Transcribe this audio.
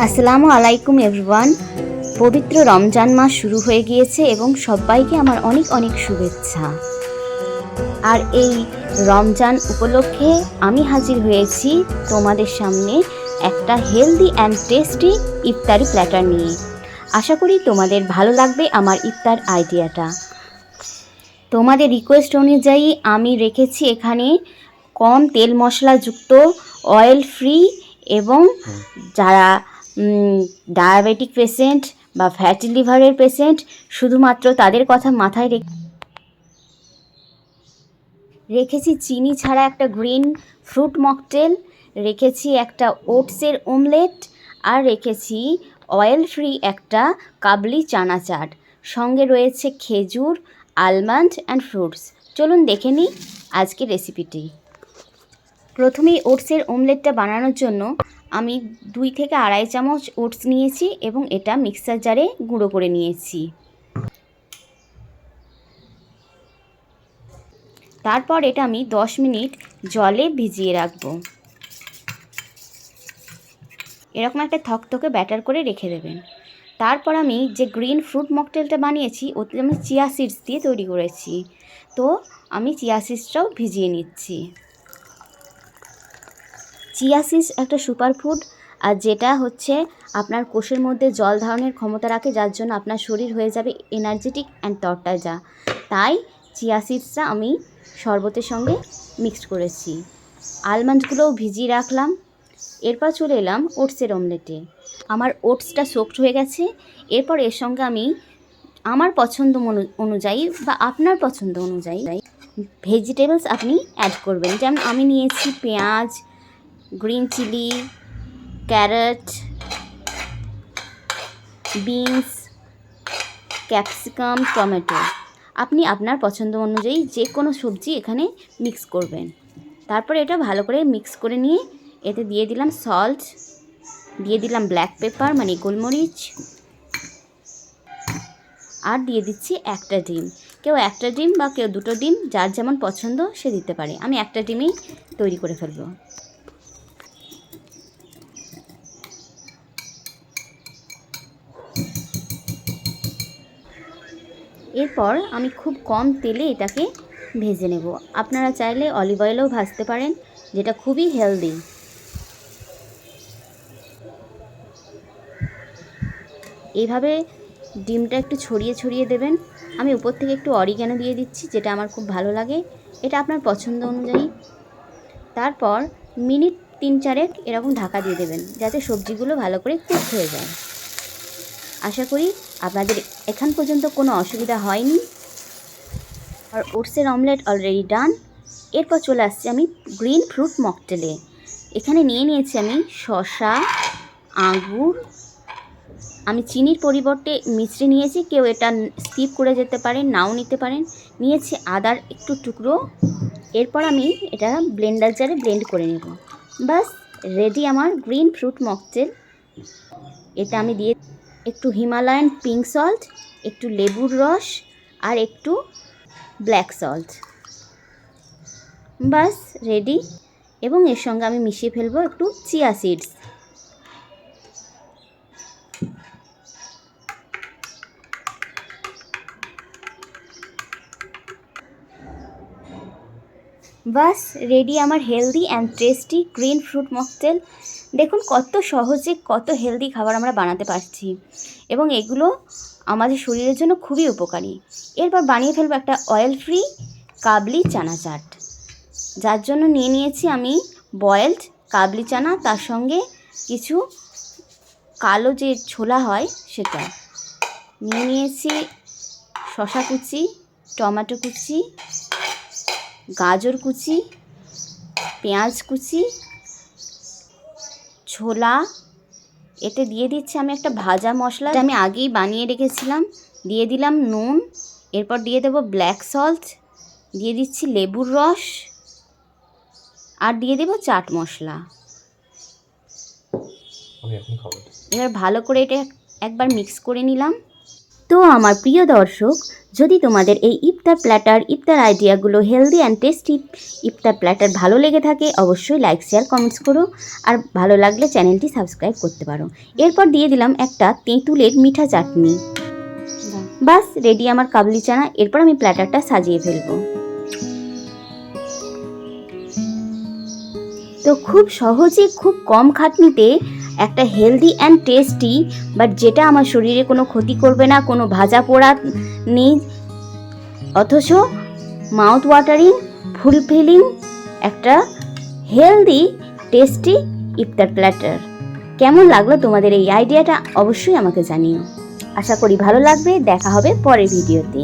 আসসালামু আলাইকুম এভরিওয়ান। পবিত্র রমজান মাস শুরু হয়ে গিয়েছে এবং সবাইকে আমার অনেক অনেক শুভেচ্ছা। আর এই রমজান উপলক্ষে আমি হাজির হয়েছি তোমাদের সামনে একটা হেলদি অ্যান্ড টেস্টি ইফতারি প্ল্যাটার নিয়ে। আশা করি তোমাদের ভালো লাগবে আমার ইফতার আইডিয়াটা। তোমাদের রিকোয়েস্ট অনুযায়ী আমি রেখেছি এখানে কম তেল মশলাযুক্ত, অয়েল ফ্রি এবং যারা ডায়াবেটিক পেশেন্ট বা ফ্যাটি লিভারের পেশেন্ট শুধুমাত্র তাদের কথা মাথায় রেখেছি চিনি ছাড়া একটা গ্রিন ফ্রুট মকটেল, রেখেছি একটা ওটসের অমলেট, আর রেখেছি অয়েল ফ্রি একটা কাবলি চানা চাট। সঙ্গে রয়েছে খেজুর, আলমন্ড অ্যান্ড ফ্রুটস। চলুন দেখে নিই আজকের রেসিপিটি। প্রথমেই ওটসের অমলেটটা বানানোর জন্য আমি 2 থেকে আড়াই চামচ ওটস নিয়েছি এবং এটা মিক্সার জারে গুঁড়ো করে নিয়েছি। তারপর এটা আমি 10 মিনিট জলে ভিজিয়ে রাখবো। এরকম একটা থকথকে ব্যাটার করে রেখে দেবেন। তারপর আমি যে গ্রিন ফ্রুট মকটেলটা বানিয়েছি ওতে আমি চিয়া সিডস দিয়ে তৈরি করেছি, তো আমি চিয়া সিডসটাও ভিজিয়ে নিচ্ছি। চিয়া সিডস একটা সুপার ফুড, আর যেটা হচ্ছে আপনার কোষের মধ্যে জল ধারণের ক্ষমতা রাখে, যার জন্য আপনার শরীর হয়ে যাবে এনার্জেটিক অ্যান্ড তরতাজা। তাই চিয়া সিডসটা আমি শরবতের সঙ্গে মিক্সড করেছি। আলমন্ডগুলোও ভিজিয়ে রাখলাম। এরপর চলে এলাম ওটসের অমলেটে। আমার ওটসটা সোকড হয়ে গেছে। এরপর এর সঙ্গে আমি আমার পছন্দ অনুযায়ী বা আপনার পছন্দ অনুযায়ী ভেজিটেবলস আপনি অ্যাড করবেন। যেমন আমি নিয়েছি পেঁয়াজ, green chilli, carrot, beans, capsicum, tomato. আপনি আপনার পছন্দ অনুযায়ী যে কোনো সবজি এখানে মিক্স করবেন। তারপরে এটা ভালো করে মিক্স করে নিয়ে এতে দিয়ে দিলাম সল্ট, দিয়ে দিলাম ব্ল্যাক পেপার মানে গোলমরিচ, আর দিয়ে দিচ্ছি একটা ডিম। কেউ একটা ডিম বা কেউ দুটো ডিম, যার যেমন পছন্দ সে দিতে পারে। আমি একটা ডিমেই তৈরি করে ফেলবো। এরপর আমি খুব কম তেলে এটাকে ভেজে নেব। আপনারা চাইলে অলিভ অয়েলেও ভাজতে পারেন, যেটা খুবই হেলদি। এইভাবে ডিমটা একটু ছড়িয়ে ছড়িয়ে দেবেন। আমি উপর থেকে একটু অরিগ্যানো দিয়ে দিচ্ছি, যেটা আমার খুব ভালো লাগে। এটা আপনার পছন্দ অনুযায়ী। তারপর মিনিট 3-4 এরকম ঢাকা দিয়ে দেবেন, যাতে সবজিগুলো ভালো করে কুক হয়ে যায়। আশা করি আপনাদের এখান পর্যন্ত কোনো অসুবিধা হয়নি। আর ওটসের অমলেট অলরেডি ডান। এরপর চলে আসছি আমি গ্রিন ফ্রুট মকটেলে। এখানে নিয়েছি আমি শসা, আঙুর। আমি চিনির পরিবর্তে মিষ্টি নিয়েছি, কেউ এটা স্কিপ করে যেতে পারেন, নাও নিতে পারেন। নিয়েছি আদার একটু টুকরো। এরপর আমি এটা ব্লেন্ডার জারে ব্লেন্ড করে নেব। বাস রেডি আমার গ্রিন ফ্রুট মকটেল। এটা আমি দিয়ে একটু হিমালয়ান পিঙ্ক সল্ট, একটু লেবুর রস আর একটু ব্ল্যাক সল্ট। বাস রেডি। এবং এর সঙ্গে আমি মিশিয়ে ফেলবো একটু চিয়া সিডস। বাস রেডি আমার healthy and tasty green fruit mocktail. দেখুন কত সহজে কত হেলদি খাবার আমরা বানাতে পারছি, এবং এগুলো আমাদের শরীরের জন্য খুবই উপকারী। এরপর বানিয়ে ফেলবো একটা অয়েল ফ্রি কাবলি চানা চাট, যার জন্য নিয়েছি আমি বয়েলড কাবলি চানা, তার সঙ্গে কিছু কালো যে ছোলা হয় সেটা নিয়েছি, শসা কুচি, টমেটো কুচি, গাজর কুচি, পেঁয়াজ কুচি, ছোলা। এতে দিয়ে দিচ্ছি আমি একটা ভাজা মশলা, আমি আগেই বানিয়ে রেখেছিলাম। দিয়ে দিলাম নুন। এরপর দিয়ে দেবো ব্ল্যাক সল্ট, দিয়ে দিচ্ছি লেবুর রস, আর দিয়ে দেবো চাট মশলা। এবার ভালো করে এটা একবার মিক্স করে নিলাম। তো আমার প্রিয় দর্শক, যদি তোমাদের এই ইফতার প্ল্যাটার, ইফতার আইডিয়াগুলো, হেলদি অ্যান্ড টেস্টি ইফতার প্ল্যাটার ভালো লেগে থাকে, অবশ্যই লাইক, শেয়ার, কমেন্টস করো। আর ভালো লাগলে চ্যানেলটি সাবস্ক্রাইব করতে পারো। এরপর দিয়ে দিলাম একটা তেঁতুলের মিঠা চাটনি। বাস রেডি আমার কাবলি চানা। এরপর আমি প্ল্যাটারটা সাজিয়ে ফেলবো। তো খুব সহজে, খুব কম খাটনিতে একটা হেলদি অ্যান্ড টেস্টি, বাট যেটা আমার শরীরে কোনো ক্ষতি করবে না, কোনো ভাজা পোড়া নেই, অথচ মাউথ ওয়াটারিং, ফুলফিলিং একটা হেলদি টেস্টি ইফতার প্ল্যাটার। কেমন লাগলো তোমাদের এই আইডিয়াটা অবশ্যই আমাকে জানিও। আশা করি ভালো লাগবে। দেখা হবে পরের ভিডিওতে।